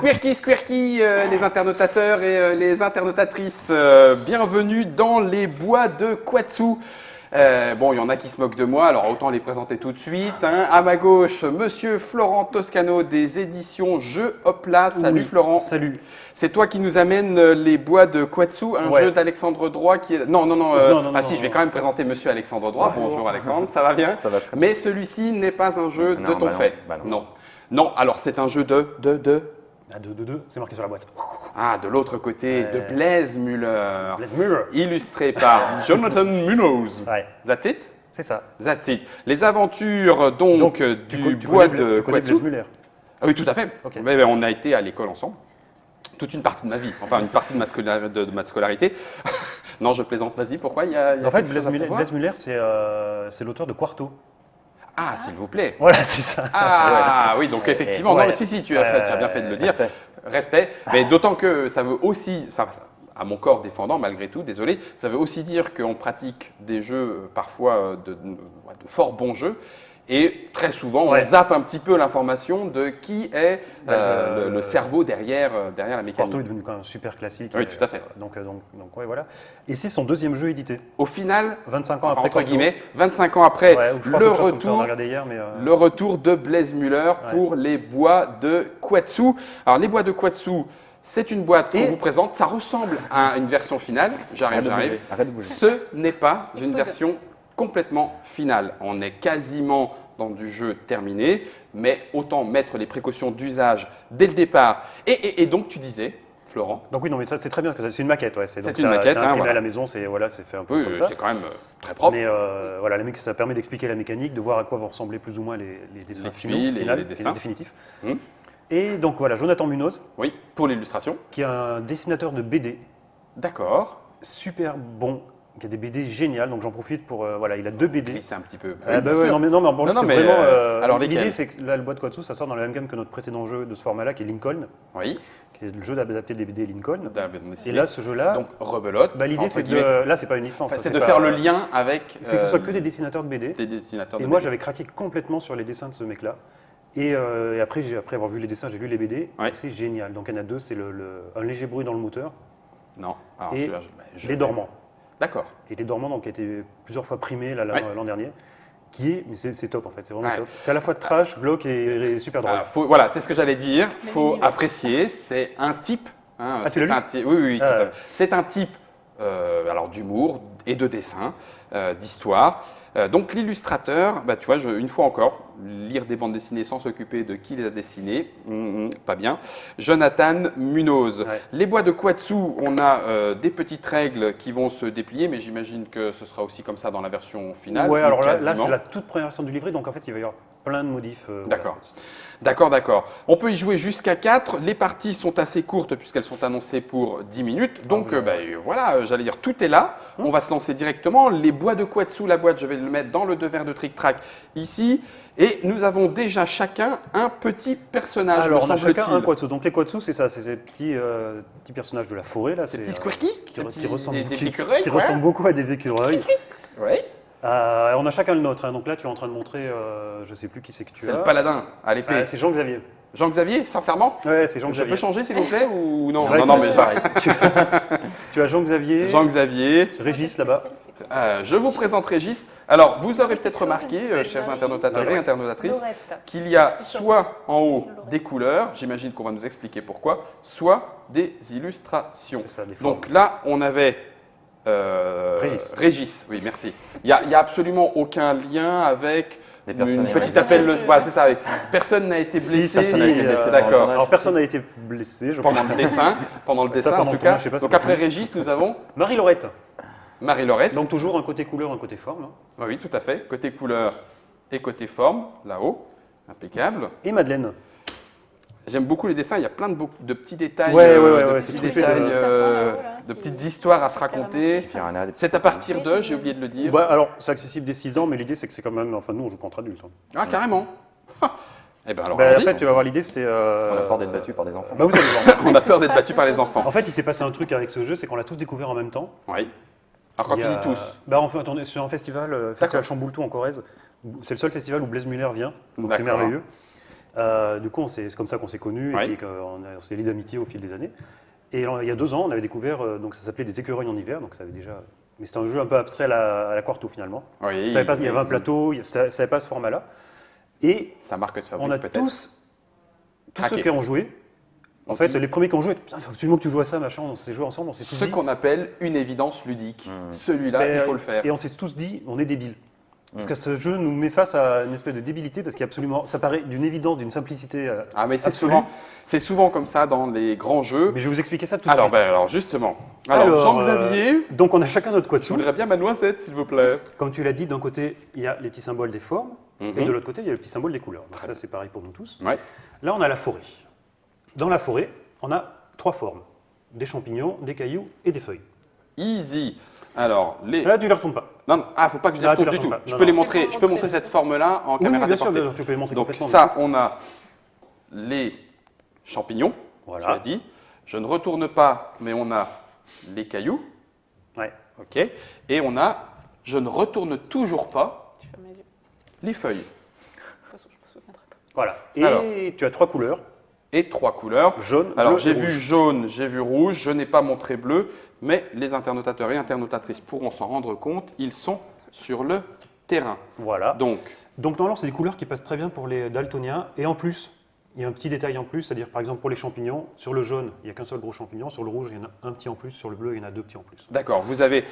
Squirky, Squirky, les internautateurs et les internautatrices, bienvenue dans les bois de Quatsu. Bon, il y en a qui se moquent de moi, alors autant les présenter tout de suite. Hein. À ma gauche, monsieur Florent Toscano des éditions Jeux Hopla. Salut oui, Florent. Salut. C'est toi qui nous amène les bois de Quatsu, un jeu d'Alexandre Droit qui est… Non, je vais quand même présenter monsieur Alexandre Droit. Bonjour Alexandre, ça va bien? Ça va très bien. Mais celui-ci n'est pas un jeu de ton fait. Non. Non, alors c'est un jeu de… Ah, de, c'est marqué sur la boîte. Ah, de l'autre côté, de Blaise Müller. Blaise Müller. Illustré par Jonathan Munoz. Ouais. That's it? C'est ça. That's it. Les aventures donc du bois de Quatsu. Blaise Müller. Ah oui, tout à fait. Okay. Mais on a été à l'école ensemble. Toute une partie de ma vie, enfin une partie de ma scolarité. Non, je plaisante. Vas-y, pourquoi il y a En fait, quelque chose à savoir? Blaise Müller, c'est l'auteur de Quarto. Ah, s'il vous plaît. Voilà, c'est ça. Ah oui, donc effectivement, ouais. non, si, tu as bien fait de le dire. Respect. Mais d'autant que ça veut aussi, à mon corps défendant malgré tout, désolé, ça veut aussi dire qu'on pratique des jeux parfois de fort bons jeux. Et très souvent, on zappe un petit peu l'information de qui est le cerveau derrière la mécanique. Quarto est devenu quand même super classique. Oui, tout à fait. Donc ouais, voilà. Et c'est son deuxième jeu édité. Au final, 25 ans après. Entre guillemets, 25 ans après, le retour de Blaise Müller pour les bois de Quatsu. Alors, les bois de Quatsu, c'est une boîte qu'on vous présente. Ça ressemble à une version finale. J'arrive. Arrête de bouger. Ce n'est pas une version complètement finale. On est quasiment dans du jeu terminé, mais autant mettre les précautions d'usage dès le départ. Et donc, tu disais, Florent. Donc oui, non, mais ça, c'est très bien, parce que c'est une maquette. Ouais. C'est une maquette. C'est imprimé à la maison, c'est fait un peu comme ça. C'est quand même très propre. Mais voilà, ça permet d'expliquer la mécanique, de voir à quoi vont ressembler plus ou moins les dessins finaux, les dessins définitifs. Et donc voilà, Jonathan Munoz. Oui, pour l'illustration. Qui est un dessinateur de BD. D'accord. Super bon. Qui a des BD géniales, donc j'en profite pour… voilà, il a 2 BD. C'est un petit peu… Alors l'idée, c'est que là, le bois de Quatsu, ça sort dans la même gamme que notre précédent jeu de ce format-là, qui est Lincoln. Oui. Qui est le jeu d'adapter des BD Lincoln. Et là, ce jeu-là… Donc, rebelote. L'idée, c'est de… Là, c'est pas une licence. C'est de faire le lien avec… C'est que ce soit que des dessinateurs de BD. Des dessinateurs de BD. Et moi, j'avais craqué complètement sur les dessins de ce mec-là. Et après avoir vu les dessins, j'ai lu les BD. C'est génial. Donc, il y en a 2, c'est un léger bruit dans le moteur. Non. Alors, et Les Dormants. D'accord. Et Les Dormants, donc, qui a été plusieurs fois primé l'an dernier. Mais c'est top en fait, c'est vraiment top. C'est à la fois trash, glauque et super drôle. Voilà, c'est ce que j'allais dire. Il faut apprécier. C'est un type. Hein, tu l'as lu ? Oui, tout à fait. C'est un type d'humour et de dessin, d'histoire. Donc l'illustrateur, tu vois, une fois encore, lire des bandes dessinées sans s'occuper de qui les a dessinées, pas bien. Jonathan Munoz. Les bois de Quatsu, on a des petites règles qui vont se déplier, mais j'imagine que ce sera aussi comme ça dans la version finale. Ouais, alors là c'est la toute première version du livret, donc en fait il va y avoir plein de modifs. D'accord. D'accord. On peut y jouer jusqu'à 4. Les parties sont assez courtes puisqu'elles sont annoncées pour 10 minutes. Donc voilà, j'allais dire, tout est là. On va se lancer directement. Les bois de Quatsu, la boîte, je vais le mettre dans le devers de Trick Track ici. Et nous avons déjà chacun un petit personnage. Alors on a chacun un Quatsu. Donc les Quatsu, c'est ça, c'est ces petits personnages de la forêt là. Ces petits squirky qui ressemblent beaucoup à des écureuils. Oui. On a chacun le nôtre, hein. Donc là tu es en train de montrer, je ne sais plus qui c'est que tu as. C'est le paladin à l'épée. C'est Jean-Xavier. Jean-Xavier, sincèrement? Ouais, c'est Jean-Xavier. Je peux changer s'il vous plaît ou non? Non, mais pareil. Tu as Jean-Xavier. Jean-Xavier. Régis là-bas. Je vous présente Régis. Alors, vous aurez peut-être remarqué, chers internautateurs et internautatrices, qu'il y a soit en haut des couleurs, j'imagine qu'on va nous expliquer pourquoi, soit des illustrations. C'est ça, des formes. Donc là, on avait… Régis, oui, merci. Il n'y a absolument aucun lien avec une petite appel. Voilà, c'est ça. Personne n'a été blessé. Ça n'a été blessé, d'accord. Alors personne n'a été blessé, je pense. Pendant le dessin, en tout cas. Donc après Régis, nous avons Marie-Laurette. Marie-Laurette. Donc toujours un côté couleur, un côté forme. Oui, tout à fait. Côté couleur et côté forme, là-haut. Impeccable. Et Madeleine. J'aime beaucoup les dessins, il y a plein de petits détails, de petites histoires à se raconter. C'est à partir de, j'ai oublié de le dire. Alors, c'est accessible dès 6 ans, mais l'idée c'est que c'est quand même, enfin nous on joue pas entre adultes. Ah, carrément. Eh ben alors, en fait, tu vas voir, l'idée c'était… Parce qu'on a peur d'être battu par des enfants. Vous allez voir. On a peur d'être battu par les enfants. En fait, il s'est passé un truc avec ce jeu, c'est qu'on l'a tous découvert en même temps. Oui. Alors quand tu dis tous? On est sur un festival Chamboultou en Corrèze. C'est le seul festival où Blaise Müller vient, donc c'est merveilleux. Du coup, c'est comme ça qu'on s'est connus Ouais. et qu'on s'est liés d'amitié au fil des années. Et il y a 2 ans, on avait découvert, donc ça s'appelait des écureuils en hiver, donc ça avait déjà. Mais c'était un jeu un peu abstrait à la Quarto finalement. Oui, On savait pas, il y avait un plateau, ça savait pas ce format-là. Et Sa marque de fabrique on a peut-être. tous Craqué. ceux qui ont joué, en On fait, dit- les premiers qui ont joué, putain, faut absolument que tu joues à ça, machin, on s'est joué ensemble, on s'est tous Ce dit. qu'on appelle une évidence ludique. Celui-là, Ben, il faut le faire. Et on s'est tous dit, on est débiles. Parce que ce jeu nous met face à une espèce de débilité, parce qu'il y a absolument, ça paraît d'une évidence, d'une simplicité. Ah, mais absolue. c'est souvent comme ça dans les grands jeux. Mais je vais vous expliquer ça tout de Alors, suite. alors justement. Alors, Jean-Xavier, donc on a chacun notre je quatsu. voudrais bien ma noisette, s'il vous plaît. Comme tu l'as dit, d'un côté, il y a les petits symboles des formes, Mhm. et de l'autre côté, il y a le petit symbole des couleurs. Donc ça, c'est pareil pour nous tous. Ouais. Là, on a la forêt. Dans la forêt, on a 3 formes. Des champignons, des cailloux et des feuilles. Easy. Alors, les. Là, tu ne les retournes pas. Non, non, faut pas que je les Ah, tu retourne les du tout. retournes pas. Je Non, peux les non. montrer. Je peux montrer cette forme-là en Oui, caméra bien sûr, déportée. tu peux les montrer Donc complètement. ça, on a les champignons. Voilà. Tu as dit. Je ne retourne pas, mais on a les cailloux. Ouais. Ok. Et on a. Je ne retourne toujours pas Tu fermes les yeux. les feuilles. De toute façon, je me souviendrai pas. Voilà. Et Alors. tu as 3 couleurs. Et 3 couleurs. Jaune, Alors bleu j'ai et vu rouge. jaune, j'ai vu rouge, je n'ai pas montré bleu, mais les internautateurs et internautatrices pourront s'en rendre compte, ils sont sur le terrain. Voilà. Donc, Normalement, c'est des couleurs qui passent très bien pour les daltoniens. Et en plus, il y a un petit détail en plus, c'est-à-dire par exemple pour les champignons, sur le jaune, il n'y a qu'un seul gros champignon, sur le rouge, il y en a un petit en plus, sur le bleu, il y en a 2 petits en plus. d'accord, vous avez...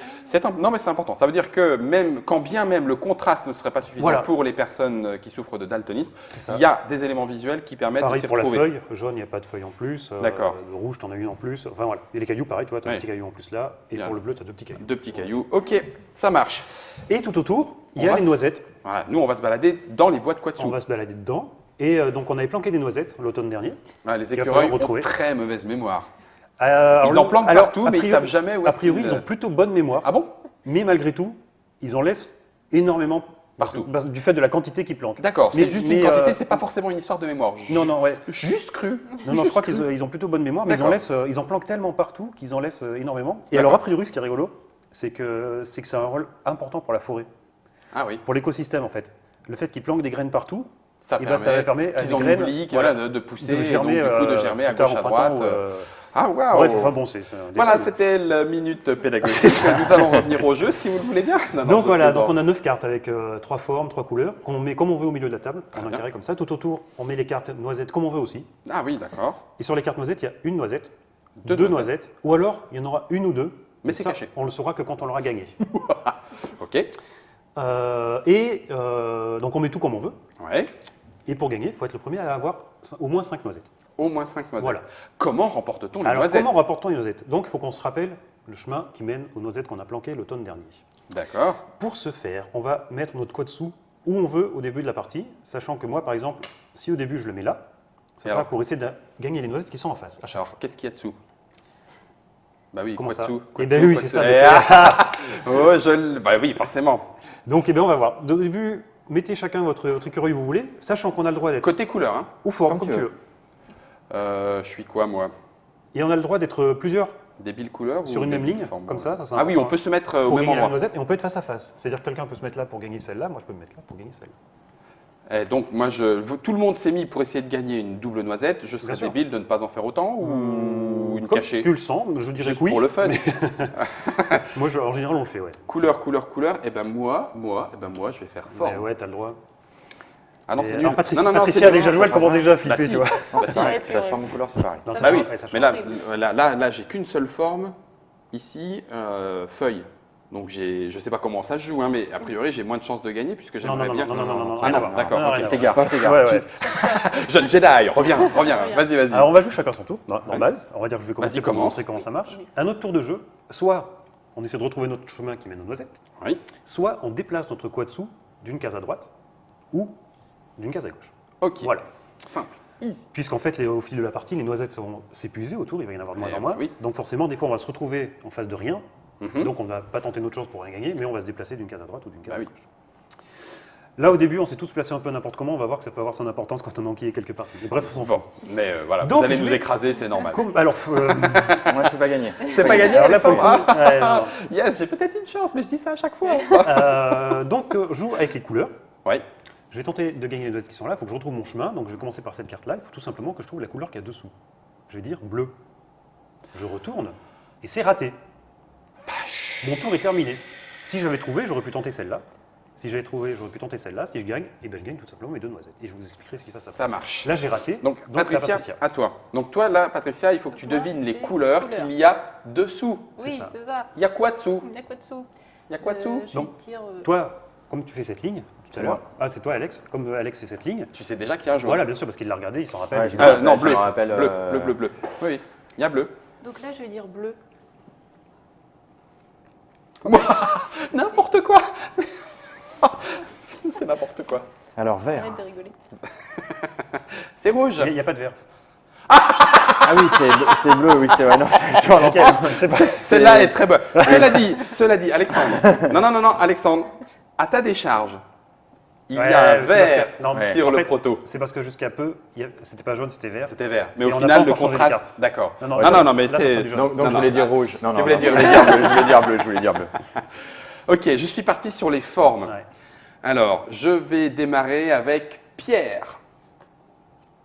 Non mais c'est important, ça veut dire que même quand bien même le contraste ne serait pas suffisant Voilà. pour les personnes qui souffrent de daltonisme, C'est ça. il y a des éléments visuels qui permettent Pareil de s'y pour la retrouver. feuille, jaune, il n'y a pas de feuille en plus. D'accord. Le rouge, tu en as une en plus. Enfin voilà. Et les cailloux, pareil, tu vois, tu as Ouais. un petit caillou en plus là. Et Bien. pour le bleu, tu as 2 petits cailloux. 2 petits cailloux, ok, ça marche. Et tout autour, il y On a va les s- noisettes. Voilà, nous on va se balader dans les boîtes Quatsu. On va se balader dedans. Et donc, on avait planqué des noisettes l'automne dernier. Ah, les qu'il va écureuils falloir ont retrouver. très mauvaise mémoire. Alors, Ils en planquent alors, partout, a mais ils priori- savent jamais où A est-ce priori, qu'ils- ils ont plutôt bonne mémoire. Ah bon? Mais malgré tout, ils en laissent énormément Partout. du fait de la quantité qu'ils planquent. D'accord, Mais- c'est juste mais, une quantité, euh, c'est pas forcément une histoire de mémoire. Non, non, ouais. Juste cru. Non, non, je Juste crois cru. qu'ils ont plutôt bonne mémoire, mais ils en planquent tellement partout qu'ils en laissent énormément. Et D'accord. alors, a priori, ce qui est rigolo, c'est que c'est un rôle important pour la forêt, Ah oui, pour l'écosystème en fait. Le fait qu'ils planquent des graines partout, ça eh ben, ça permet à qu'ils des en graines, oublient, voilà, de pousser, de et germer, donc, du coup, de germer à plus tard gauche, au à printemps, droite. ou, Ah waouh. Bref, enfin bon, c'est un Voilà, détail. c'était la minute pédagogique. Nous allons revenir au jeu si vous le voulez bien. Non, non, Donc je voilà, plaisante. donc on a 9 cartes avec 3 formes, 3 couleurs, qu'on met comme on veut au milieu de la table, en un bien. carré comme ça. Tout autour, on met les cartes noisettes comme on veut aussi. Ah oui, d'accord. Et sur les cartes noisettes, il y a une noisette, Deux deux noisettes. noisettes, ou alors il y en aura une ou deux. Mais Et c'est ça, caché. On le saura que quand on l'aura gagné. Ok. Donc on met tout comme on veut. Ouais. Et pour gagner, il faut être le premier à avoir au moins 5 noisettes. Au moins 5 noisettes. Voilà. Comment remporte-t-on les Alors noisettes comment rapportons les noisettes? Donc il faut qu'on se rappelle le chemin qui mène aux noisettes qu'on a planquées l'automne dernier. D'accord. Pour ce faire, on va mettre notre quatsu où on veut au début de la partie, sachant que moi, par exemple, si au début je le mets là, ça Et sera alors pour essayer de gagner les noisettes qui sont en face. à chaque fois. Alors, qu'est-ce qu'il y a dessous? Bah oui, Comment ça? Quatsu. Eh ben oui, c'est ça. mais Oh, bah oui, forcément. Donc, eh bien, on va voir. Au début, mettez chacun votre écureuil où vous voulez, sachant qu'on a le droit d'être Côté couleur, hein. ou forme, Comme comme tu tu veux. veux. Je suis quoi, moi? Et on a le droit d'être plusieurs Débile couleur sur ou une même débile ligne, forme, comme ouais. ça. C'est Ah oui, on important, peut se mettre hein, au pour même gagner la endroit. noisette, et on peut être face à face. C'est-à-dire que quelqu'un peut se mettre là pour gagner celle-là, moi je peux me mettre là pour gagner celle-là. Et donc, moi, tout le monde s'est mis pour essayer de gagner une double noisette. Je serais Bien sûr. débile de ne pas en faire autant ou une Comme cachée tu le sens, je dirais Juste que oui. pour le fun. Moi, en général, on le fait, ouais. Couleur, couleur, couleur. Et ben moi, je vais faire forme. Mais ouais, t'as le droit. Ah non, Et c'est alors, nul. Patricia, non, non, non, Patricia c'est déjà nul. joué, elle commence déjà à Bah, flipper, si. tu vois. Non, c'est Bah, pareil, si. la forme couleur, c'est pareil. Non, Bah oui, ouais, ça change. mais là, j'ai qu'une seule forme. Ici, feuille. Donc je sais pas comment ça se joue, hein, mais a priori j'ai moins de chances de gagner puisque Non, j'aimerais non, bien. non, non, non, non, non, Ah rien à non, voir. d'accord. Non, ok. rien à Tu t'égares, tu t'égares. Ouais, ouais. Jeune Jedi, reviens. Vas-y. Alors on va jouer chacun son tour, normal. On va dire que je vais commencer Vas-y, pour vous commence. montrer comment ça marche. Un autre tour de jeu, soit on essaie de retrouver notre chemin qui mène aux noisettes, Oui. soit on déplace notre quatsu d'une case à droite ou d'une case à gauche. Ok. Voilà. Simple. Easy. Puisqu'en fait, au fil de la partie, les noisettes vont s'épuiser autour, il va y en avoir de moins Eh en moins. oui. Donc forcément, des fois, on va se retrouver en face de rien. Mhm. Donc on ne va pas tenter notre chance pour rien gagner, mais on va se déplacer d'une case à droite ou d'une case Bah à oui. gauche. Là, au début, on s'est tous placés un peu n'importe comment. On va voir que ça peut avoir son importance quand on enquille quelques parties. Mais bref, on s'en fout. Bon, mais voilà, Donc, vous allez je nous vais- écraser, c'est normal. Alors, Ouais, c'est pas gagné. C'est pas gagné, alors là, pour le Alexandre. coup, ouais, non, non. Yes, j'ai peut-être une chance, mais je dis ça à chaque fois. Donc, joue avec les couleurs. Oui. Je vais tenter de gagner les doigts qui sont là, il faut que je retrouve mon chemin, donc je vais commencer par cette carte-là, il faut tout simplement que je trouve la couleur qu'il y a dessous. Je vais dire bleu. Je retourne, et c'est raté. Mon tour est terminé. Si j'avais trouvé, j'aurais pu tenter celle-là. Si j'avais trouvé, j'aurais pu tenter celle-là. Si je gagne, eh ben, je gagne tout simplement mes 2 noisettes. Et je vous expliquerai ce qui se passe après. Ça marche. Là, j'ai raté. Donc, c'est à Patricia, Patricia. à toi. Donc, toi, là, Patricia, il faut que tu Moi, devines les c'est couleurs couleur. qu'il y a dessous. Oui, ça. c'est ça. Il y a quoi dessous? Il y a quoi dessous? Il y a quoi dessous? Je vais Donc, dire. Toi, comme tu fais cette ligne tout C'est à l'heure. moi. Ah, c'est toi, Alex. Comme Alex fait cette ligne. Tu sais déjà qu'il y a un jaune. Voilà, bien sûr, parce qu'il l'a regardé, il s'en rappelle. Ouais, je évidemment. me Non, rappelle, bleu. je me rappelle, Bleu, bleu, bleu, bleu. Oui, oui. Il y a bleu. Donc là, je vais dire bleu. N'importe quoi. C'est n'importe quoi. Alors, vert. Arrête de rigoler. C'est rouge. Il n'y a pas de vert. Ah oui, c'est bleu, oui, c'est vrai. Non, c'est sur l'ensemble. C'est pas- Celle-là est très bonne. Cela dit, Alexandre. Non, Alexandre. À ta décharge, il y Ouais, a un c'est parce vert que- non, mais sur en le fait, proto. C'est parce que jusqu'à peu, c'était pas jaune, c'était vert. C'était vert. Mais Et au on n'a final, pas le encore changé de contraste. carte. D'accord. Non, Non, mais là, ça sera c'est. du jaune. Donc, Non, je non, voulais dire rouge. Non, Tu non, voulais non, dire je voulais dire bleu, je voulais dire bleu, je voulais dire bleu. Ok, je suis parti sur les formes. Ouais. Alors, je vais démarrer avec Pierre.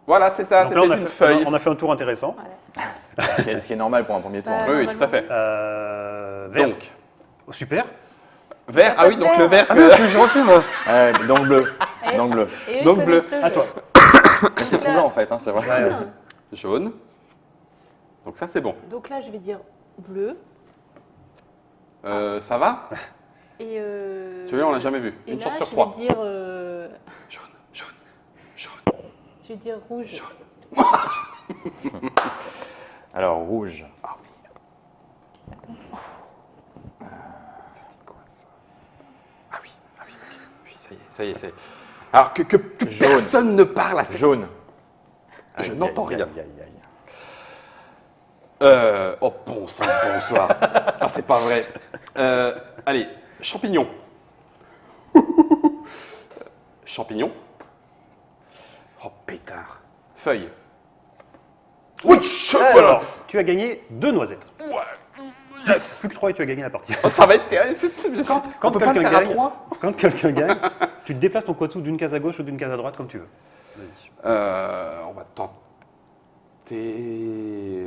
Voilà, c'est ça, Donc là, c'était on a une fait- feuille. On a fait un tour intéressant. Voilà. Ce qui est normal pour un premier tour. Bah, hein. Oui, oui, normalement, tout à fait. Vert. Donc, Super. vert. Ah oui, donc le vert. Ah que- mais est-ce que je refais moi donc bleu. Et- Donc bleu. Et eux, Donc ils bleu. connaissent le À jeu. toi. Mais c'est troublant en fait, hein, c'est vrai. Ouais. Jaune. Donc ça, c'est bon. Donc là, je vais dire bleu. Ça va? Et Celui-là, on l'a jamais vu. et Une là, chance sur je 3. vais dire, Jaune, jaune, jaune, je vais dire rouge. jaune. Alors, rouge. C'était quoi ça? Ah oui, ok. Oui, ça y est, c'est. Alors que Jaune. personne ne parle à cette. Jaune. Je Aïe, n'entends aïe, rien. aïe, aïe, aïe. Oh bon sang, bonsoir. Ah, c'est pas vrai. Allez, champignon. Champignon. Oh pétard. Feuille. Oui, voilà. Alors, tu as gagné 2 noisettes. Ouais. Yes. Plus que 3 et tu as gagné la partie. Oh, ça va être terrible. On Quand peut pas le quelqu'un faire à gagne, 3. quand quelqu'un gagne, tu te déplaces ton quatou d'une case à gauche ou d'une case à droite comme tu veux. On va tenter.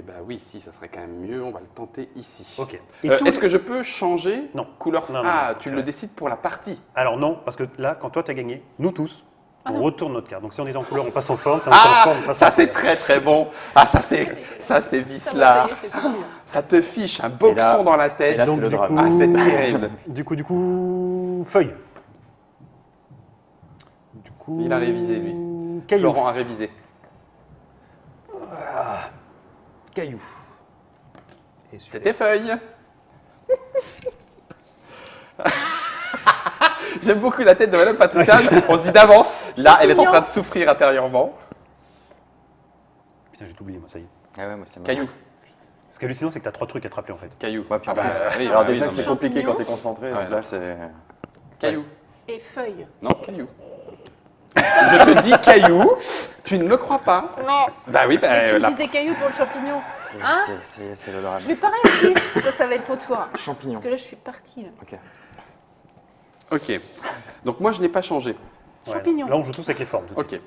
Bah oui, si, ça serait quand même mieux. On va le tenter ici. Ok. Et tout- Est-ce que je peux changer Non. couleur? Non, non, Ah, non, tu non. le décides pour la partie. Alors non, parce que là, quand toi tu as gagné, nous tous, Ah on non. retourne notre carte. Donc si on est en couleur, on passe en forme. Si on est en forme, on passe Ça en c'est couleur. très très bon. Ah, ça c'est Ça, ça vicelard. y est, c'est fini. Ça te fiche un boxon Et là- dans la tête. et là, Donc, c'est le du drame. coup- Ah, c'est terrible. Du coup, feuille. Du coup, Il a révisé, lui. Caillou. Florent a révisé. Caillou. Et super. C'était feuille. J'aime beaucoup la tête de Madame Patricia. On se dit d'avance. Là, elle est en train de souffrir intérieurement. Putain, j'ai tout oublié, moi, ça y est. Ah ouais, moi c'est marrant. Caillou. Ce qui est hallucinant, c'est que tu as 3 trucs à te rappeler en fait. Caillou. Ouais, puis Ah en bah, plus, oui, alors bah déjà oui, que c'est non, compliqué Champignon. quand t'es concentré, Ouais, donc non. là c'est. mais- Caillou. Et feuille. Non, caillou. Je te dis caillou. Tu ne me crois pas. Non. Bah oui, Mais tu là. me disais caillou pour le champignon. Hein C'est le drame. Je vais pareil aussi, quand ça va être ton tour. Champignon. Parce que là, je suis partie. Là. Ok. Ok. Donc moi, je n'ai pas changé. Ouais. Champignon. Là, on joue tous avec les formes. tout de suite.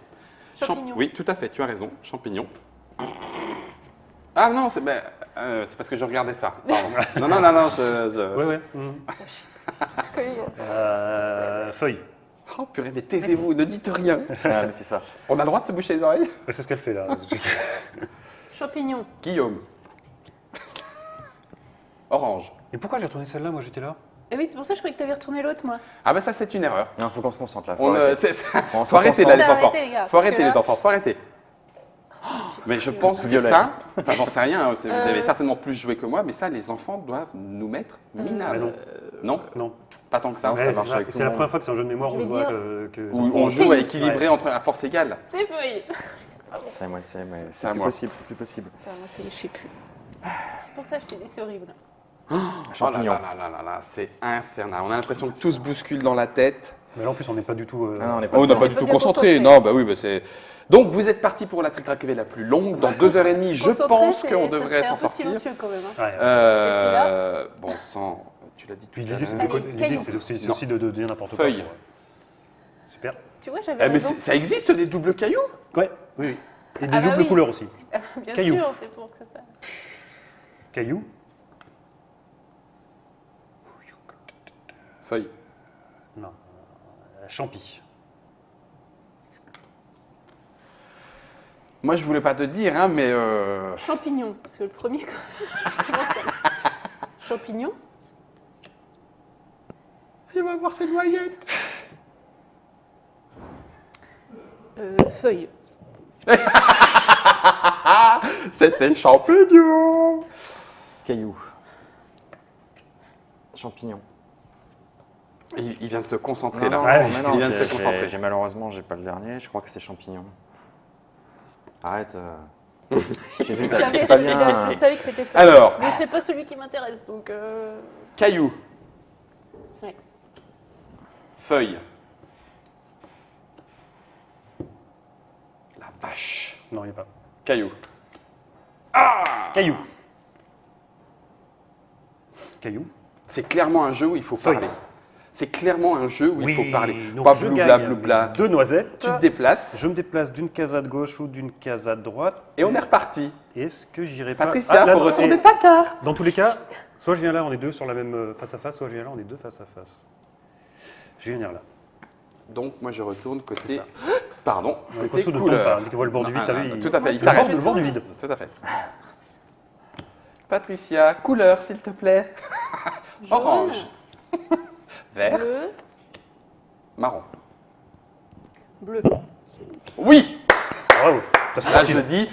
Ok. Champignon. Oui, tout à fait, tu as raison. Champignon. Ah non, c'est parce que je regardais ça. Pardon. non, je... Ouais, ouais. Feuille. Oh purée, mais taisez-vous, ne dites rien. Ah, mais c'est ça. On a le droit de se boucher les oreilles? Ouais, c'est ce qu'elle fait là. Champignon. Guillaume. Orange. Et pourquoi j'ai retourné celle-là? Moi, j'étais là. Et oui, c'est pour ça que je croyais que tu avais retourné l'autre, moi. Ah bah ça, c'est une erreur. Non, faut qu'on se concentre là. Faut On, arrêter. faut On se arrêter là, les concentre. enfants. Arrêtez, les gars, Faut parce arrêter, que là- les enfants, faut arrêter. Mais je pense que Violet. ça, enfin j'en sais rien, vous avez certainement plus joué que moi, mais ça, les enfants doivent nous mettre Mais minables. non. Non, Non. pas tant que ça. Ouais, marche c'est avec tout c'est le la monde. première fois que c'est un jeu de mémoire Je où vais on voit dire- que Où les on enfants- joue à Ouais. équilibrer entre à force égale. C'est feuille. C'est moi, c'est C'est à plus moi. possible, c'est plus possible. Enfin, moi, je sais plus. C'est pour ça que je t'ai dit, c'est horrible. Champignon. Oh là là, c'est infernal. On a l'impression que tout se bouscule dans la tête. Mais là, en plus, on n'est pas du tout. Ah non, on est pas Oh, on n'a dedans. pas est du pas tout bien concentré. concentré. Non, bah oui, bah c'est. Donc vous êtes parti pour la trick-track la plus longue. Dans 2h30, je Concentré, pense c'est- qu'on ça devrait serait s'en un peu sortir. silencieux quand même. Hein. Ouais. Bon sang, tu l'as dit tout Puis à l'idée, c'est l'heure. de Allez, l'idée, caillou. c'est aussi Non. de dire n'importe quoi. Feuille. Super. Tu vois, j'avais Eh, mais raison. ça existe des doubles cailloux? Ouais, oui, oui. Et des Ah bah doubles oui. couleurs aussi. Bien Caillou. sûr, c'est pour que ça. Caillou, Feuille. non. Champi. Moi, je voulais pas te dire, hein, mais Champignon, parce que le premier. Comment ça Champignon. il va voir ses noyettes. Feuille. C'était champignon. Caillou. Champignon. Il vient de se concentrer là. Non, Ouais, mais il non, vient de se concentrer. malheureusement, j'ai pas le dernier. Je crois que c'est champignon. Arrête. J'ai vu, Je savais, c'est pas celui-là, bien. je savais que c'était feuille. Alors. Mais c'est pas celui qui m'intéresse, donc. Caillou. Ouais. Feuille. La vache. Non, il n'y a pas. Caillou. Caillou. Caillou. C'est clairement un jeu où il faut Feuille. parler. C'est clairement un jeu où il faut parler. donc Pas je bloubla, gagne bloubla. 2 noisettes. Tu te déplaces Je me déplace d'une case à gauche ou d'une case à droite. et on est reparti. Est-ce que j'irai pas Patricia, là, faut non, retourner et ta carte. Dans tous les cas, soit je viens là, on est deux sur la même face à face, soit je viens là, on est deux face à face. Je vais venir là. Donc moi je retourne C'est côté. ça. Pardon. Le Côté Kosovo ne tombe couleur. pas. Dès qu'il voit le bord du vide, t'as vu, Tout à fait. Il C'est le bord, s'arrête. le bord du vide. Tout à fait. Patricia, couleur s'il te plaît. Jaune, Orange. Vert. Bleu. Marron. Bleu. Oui. Bravo. T'as Là sorti. je dis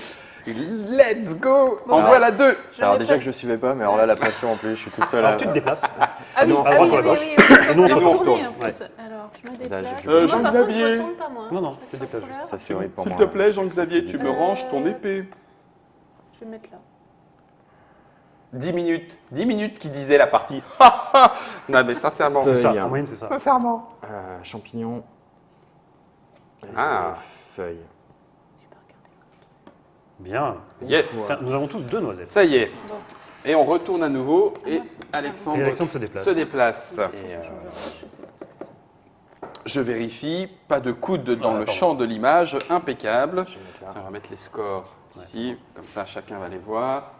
let's go. Bon, En bah, voilà deux. Alors J'avais déjà pas- que je suivais pas, mais alors là, la pression en plus, je suis tout seul. Alors tu te déplaces. Ah oui, Non, à ah droite oui, ou à oui, gauche. oui, oui, Et nous, on se faut retourne. retourner, en plus. Ouais. Alors, je me Là, déplace. je- Moi, par Jean-Xavier. contre, je retourne pas, moi. Non, non, Je je fais te déplace couleur. juste. Ça, c'est horrible pour S'il moi. te plaît, Jean-Xavier, tu me ranges ton épée. Je vais me mettre là. 10 minutes. 10 minutes qui disait la partie. Non mais sincèrement. C'est ça, Feuille. en moyenne, c'est ça. Sincèrement. Champignon. Et Ah. Feuille. J'ai pas regardé. Bien. Yes. Tiens, nous avons tous 2 noisettes. Ça y est. Bon. Et on retourne à nouveau et Ah, c'est- Alexandre, Et Alexandre se déplace. se déplace. De toute Et, façon, je change de je sais pas ce que c'est. je vérifie, pas de coude dans le pardon. champ de l'image, impeccable. Je vais mettre là. On va mettre les scores ici, comme ça chacun va les voir.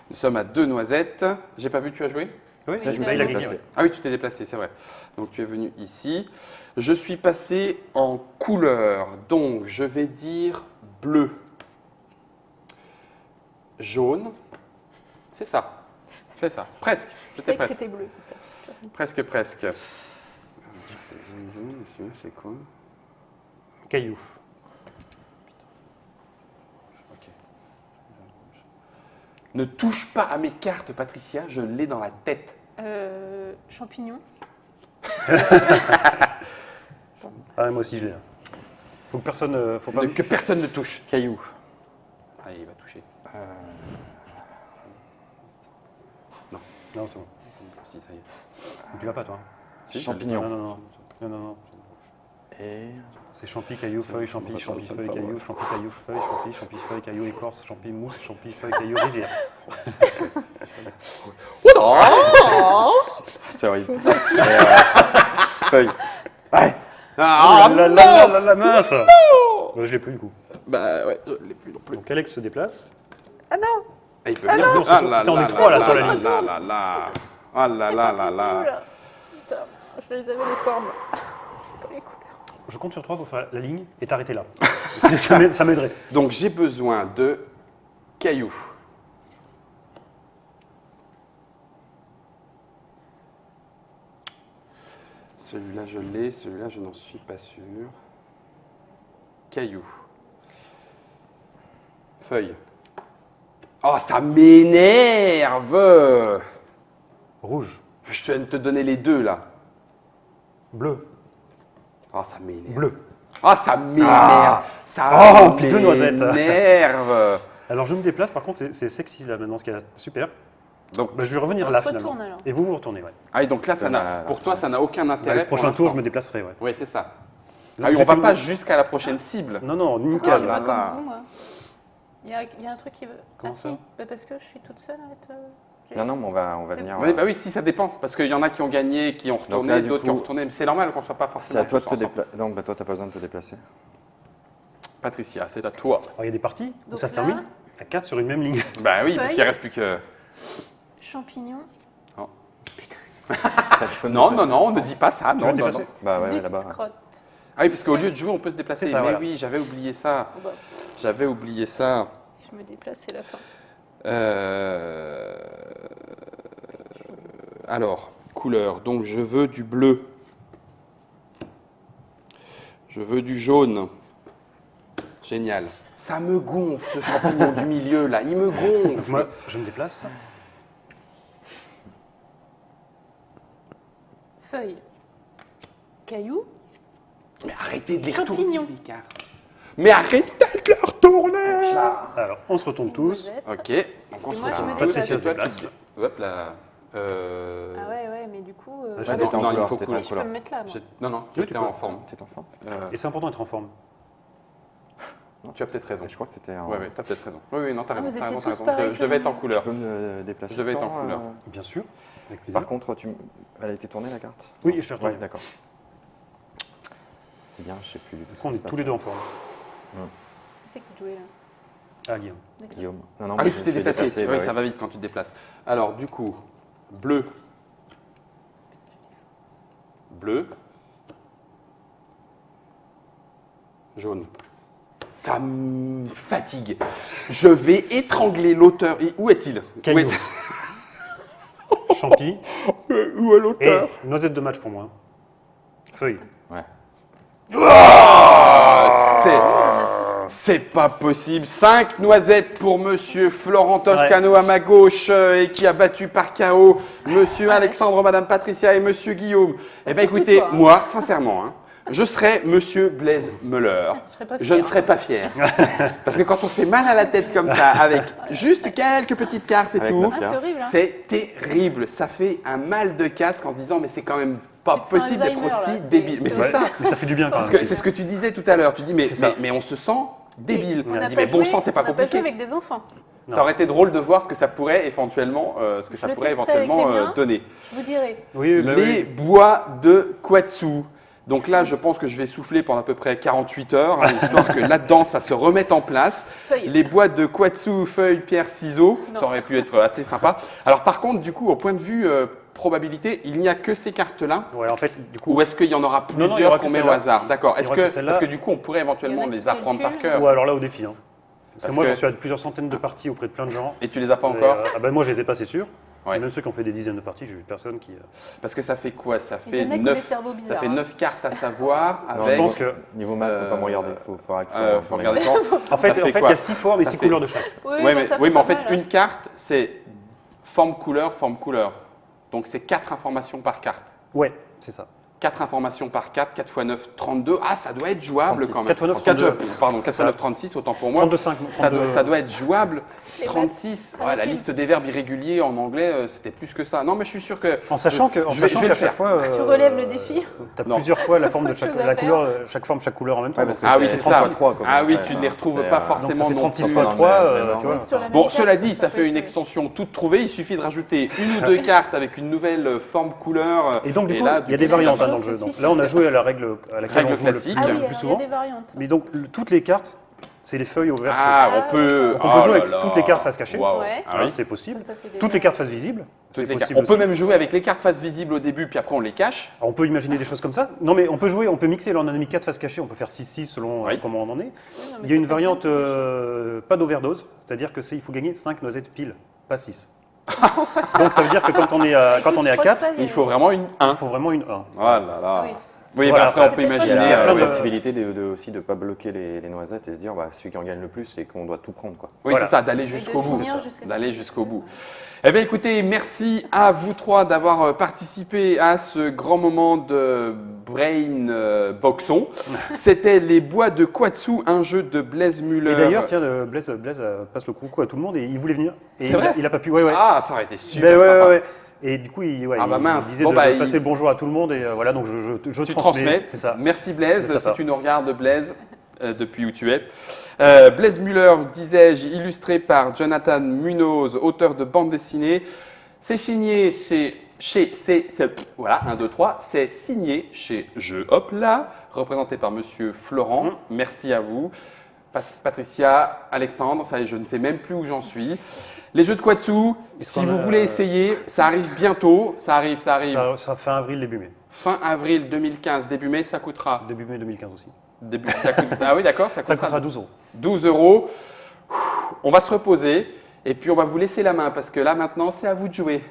Nous sommes à 2 noisettes. J'ai pas vu, tu as joué? Oui, Ça, je me là, suis il a déplacé. gagné. Ouais. Ah oui, tu t'es déplacé, c'est vrai. Donc tu es venu ici. Je suis passé en couleur, donc je vais dire bleu. Jaune. C'est ça. C'est ça. Presque. Je C'était savais que presque. c'était bleu. Ça. Presque, presque. C'est quoi? Caillou. Ok. Ne touche pas à mes cartes, Patricia, je l'ai dans la tête. Champignon. Ah, moi aussi, je l'ai. Faut que personne. Faut pas. Que personne ne touche. Caillou. Allez, il va toucher. Non, c'est bon. Si, ça y est. Tu vas pas, toi. Si, Champignon. Non, non, non. Non, non, non. Et. C'est champi, caillou, feuille, champi, champi, feuille, caillou, champi, caillou, feuille, champi, champi, feuille, caillou, écorce, champi, mousse, champi, feuille, caillou, rivière. C'est horrible. Et, feuille. Ouais. Ah, Oh là là là là, mince. Je l'ai plus du coup. Bah ouais, je l'ai plus non plus. Donc Alex se déplace. Ah non. Ah, il peut venir. non, Ah c'est- là putain, on est là trois, là, là sur la là ligne. là là là. Ah là C'est là pas là là. possible. Putain, je les avais les formes. Pas les couleurs. Je compte sur toi pour faire la ligne et t'arrêter là. Ça m'aiderait. Donc j'ai besoin de cailloux. Celui-là je l'ai, celui-là je n'en suis pas sûr. Caillou. Feuille. Oh, ça m'énerve! Rouge, Je viens de te donner les deux là. bleu, Oh, ça m'énerve. bleu. Oh, ça m'énerve. Ah. Ça Oh, puis deux noisettes. m'énerve. Alors je me déplace, par contre c'est sexy là maintenant, ce qui est super. Donc, Bah, je vais revenir On là se finalement. retourne, alors. Et vous retournez, ouais. ah oui, donc là, ça n'a, Bah, pour toi, ça n'a aucun Bah, intérêt. le prochain pour tour, je l'instant. me déplacerai, ouais. Oui, c'est ça. Donc, Ah oui, j'ai on va fait pas une- jusqu'à la prochaine cible. Non, non, une Ah, je case. suis là pas là. comme vous, moi. Il y a un truc qui veut. Comment ah ça si, bah, parce que je suis toute seule à être. Non, non, mais on va C'est venir. Oui, bah oui, si ça dépend. Parce qu'il y en a qui ont gagné, qui ont retourné, là, du d'autres qui ont coup, retourné. Mais c'est normal qu'on ne soit pas C'est forcément à toi de tous te ensemble. déplacer. Non, bah toi, t'as pas besoin de te déplacer. Patricia, c'est à toi. Alors, il y a des parties où Donc ça se là- termine à 4 sur une même ligne. Bah oui, parce Feuille. qu'il ne reste plus que. Champignons. Tu peux me Non, non, déplacer. non, on ne dit pas ça. Tu Non, veux te non, déplacer non. Bah ouais, Zut, là-bas. crotte. Ah oui, parce qu'au lieu de jouer, on peut se déplacer. C'est ça, Mais voilà. oui, j'avais oublié ça. Oh, bah, J'avais oublié ça. si je me déplace, c'est la fin. Alors, couleur. Donc, je veux du bleu. Je veux du jaune. Génial. Ça me gonfle, ce champignon du milieu, là. Il me gonfle. Moi, je me déplace. Feuille. Caillou. Mais arrêtez de les Champignon. retourner, les gars. Mais arrêtez de les retourner. Alors, on se retourne tous. Noisette. Ok. Donc, on Et se moi, je retrouve me tous. déplace. Et toi, tu Patricia se te- Hop là. Ah ouais, mais du coup. Ah, Ouais, j'étais non, en non, il couleur, faut t'étais couleur. en Je peux me mettre là, moi. Non, non, tu Oui, étais tu en peux. forme. T'es en forme Et c'est important d'être en forme. Tu as peut-être raison. Je crois que t'étais en. Oui, oui, tu as peut-être raison. Oui, oui, non, tu as Ah, raison. vous t'as raison, étiez t'as tous raison. pareils Je devais être en Tu couleur. peux me déplacer. Je devais être en Florent, couleur. Bien sûr. Avec plaisir. Par contre, elle a été tournée la carte Oui, je l'ai retournée. Ouais, d'accord. C'est bien, je sais plus du tout. ce On qui est se passe. tous les deux en forme. Qui c'est qui jouait là? Ah, Guillaume. D'accord. Guillaume. Non, non, Ah moi, oui, je tu me t'es suis déplacé. déplacé, Oui, bah ça va vite quand tu te déplaces. Alors, du coup, bleu. Bleu. Jaune. Ça me fatigue. Je vais étrangler l'auteur. Et où est-il? Où Caillou. est- Champi. Où est Et l'auteur? noisette de match pour moi. Feuille. Ouais. C'est pas possible. 5 noisettes pour monsieur Florent Toscano à ma gauche et qui a battu par KO monsieur Alexandre, madame Patricia et monsieur Guillaume. Eh bien surtout écoutez, toi, hein. moi, sincèrement, hein, je serais monsieur Blaise Müller. serais pas Je ne fière. serais pas fier. Parce que quand on fait mal à la tête comme ça, avec juste quelques petites cartes et Avec tout, neuf Ah, c'est horrible, hein. c'est terrible. Ça fait un mal de casque en se disant, mais c'est quand même pas Tu te sens possible d'être Alzheimer, là, aussi c'est- débile. Mais c'est Ouais. ça. Mais ça fait du bien quand C'est même. ce que tu disais tout à l'heure. Tu dis, mais, C'est ça. mais on se sent débile. On On n'a dit, pas mais bon joué- sang, c'est pas on n'a pas compliqué. joué avec des enfants. Ça aurait été drôle de voir ce que ça pourrait éventuellement, le testerai avec les miens. donner. Je vous dirai. Oui, bah Les oui. bois de Quatsu. Donc là, je pense que je vais souffler pendant à peu près 48 heures, hein, histoire que là-dedans, ça se remette en place. Feuille. Les boîtes de Quatsu, feuilles, pierre, ciseaux, Non. ça aurait pu être assez sympa. Alors par contre, du coup, au point de vue probabilité, il n'y a que ces cartes-là. Ouais, en fait, du coup. Ou est-ce qu'il y en aura Non, non, il y plusieurs aura qu'on que met au celle-là. hasard? D'accord. Il y Est-ce aura que que, celle-là. est-ce que du coup, on pourrait Il y éventuellement en a qui les apprendre par calculent. cœur? Ou alors là, au défi. Hein. Parce Parce que moi, que- j'en suis à plusieurs centaines de parties auprès de plein de gens. Et tu les as pas Et, encore? ah bah, moi, je les ai pas, c'est sûr. Ouais. Même ceux qui ont fait des dizaines de parties, j'ai vu personne qui. Parce que ça fait quoi? Ça Il fait y en a qui ont des 9, cerveaux ça bizarres, fait hein. 9 cartes à savoir Non, avec... je pense que. Niveau maths, faut pas me regarder. Faudra que faut regarder quand. En fait, Ça il fait y quoi? a 6 formes et Ça 6 fait- couleurs de chaque. Oui, Ouais, bah, mais, ça oui, fait mais en pas fait, mal, hein. une carte, c'est forme-couleur, forme-couleur. Donc c'est 4 informations par carte. Ouais, c'est ça. 4 informations par carte, 4 x 9, 32. Ah, ça doit être jouable 36. quand même. 4 x 9, 4, 32. pardon, 4 x ça. 9, 36, autant pour moi. 32,5. Ça doit être jouable. Les 36, maths, ouais, la tranquille. liste des verbes irréguliers en anglais, c'était plus que ça. Non, mais je suis sûr que... En sachant que, je vais qu'à le faire. chaque fois. Tu relèves le défi. Tu as Non. plusieurs fois la forme de Autre chaque chose à la faire. couleur, chaque forme, chaque couleur en même temps. Ouais, parce donc que Ah oui, c'est ça. 33, quoi. Ah oui, Ouais, tu ne ouais, les retrouves c'est, pas donc ça forcément fait non 36 plus. fois non, 3, mais non. tu vois. Sur la même Bon, carte, cela dit, ça peut fait être- une extension toute trouvée. Il suffit de rajouter une ou deux cartes avec une nouvelle forme couleur. Et donc, du coup, là, il y a des coup, variantes ça hein, va. dans le jeu. Donc, suicide. là, on a joué à la règle à laquelle Règle on joue le classique. Ah oui, le alors, plus il y a souvent. des variantes. Mais donc, toutes les cartes, c'est les feuilles au verso. Ah, Ah, on peut. Donc, on peut oh jouer là avec là. toutes les cartes face cachée. Waouh. Ouais. Ah Voilà, oui. c'est possible. Ça fait des Toutes les variantes. cartes face visibles, c'est Toutes les cartes. possible On peut aussi. même jouer avec les cartes face visibles au début, puis après on les cache. Alors, on peut imaginer des choses comme ça. Non, mais on peut jouer, on peut mixer. Là, on a mis 4 faces cachées, on peut faire 6-6 selon Oui. comment on en est. Oui, non, mais Il y a ça une fait variante bien tous les choses. pas d'overdose, c'est-à-dire que il faut gagner 5 noisettes pile, pas 6. Donc ça veut dire que quand on est à, Écoute, je 4, crois que ça, Il faut vraiment une 1. il faut vraiment une 1. Oh là là. Oui. Oui, Voilà, bah après on c'est peut peut-être pas Il y a imaginer. la plein de- possibilité aussi de ne pas bloquer les noisettes et se dire bah, celui qui en gagne le plus, c'est qu'on doit tout prendre. Quoi. Oui, Voilà. c'est ça, d'aller de jusqu'au bout. finir jusqu'à D'aller jusqu'au bout. Eh bien, écoutez, merci à vous trois d'avoir participé à ce grand moment de Brain Boxon. C'était les bois de Quatsu, un jeu de Blaise Müller. Et d'ailleurs, tiens, Blaise passe le coucou à tout le monde et il voulait venir. Et C'est vrai il a pas pu. Ouais, ouais. Ah, ça aurait été super Ben ouais, sympa. ouais, ouais. Et du coup, ouais, Ah bah il mince. disait Bon, de bah, passer le bonjour à tout le monde et voilà, donc je Tu transmets. C'est ça. Merci Blaise, C'est ça. si tu nous regardes Blaise, depuis où tu es. Blaise Müller, disais-je, illustré par Jonathan Munoz, auteur de bande dessinée. C'est signé voilà, 1, 2, 3. C'est signé chez Jeux Hop là, représenté par Monsieur Florent. Merci à vous. Patricia, Alexandre, ça, je ne sais même plus où j'en suis. Les jeux de Quatsu, si vous voulez essayer, ça arrive bientôt. Ça arrive. Ça fin avril, début mai. Fin avril 2015, début mai, ça coûtera. Début mai 2015 aussi. Ah oui, d'accord, ça Ça coûtera coûtera 12 euros. 12 euros. On va se reposer et puis on va vous laisser la main parce que là maintenant, c'est à vous de jouer.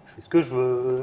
Je fais ce que je veux.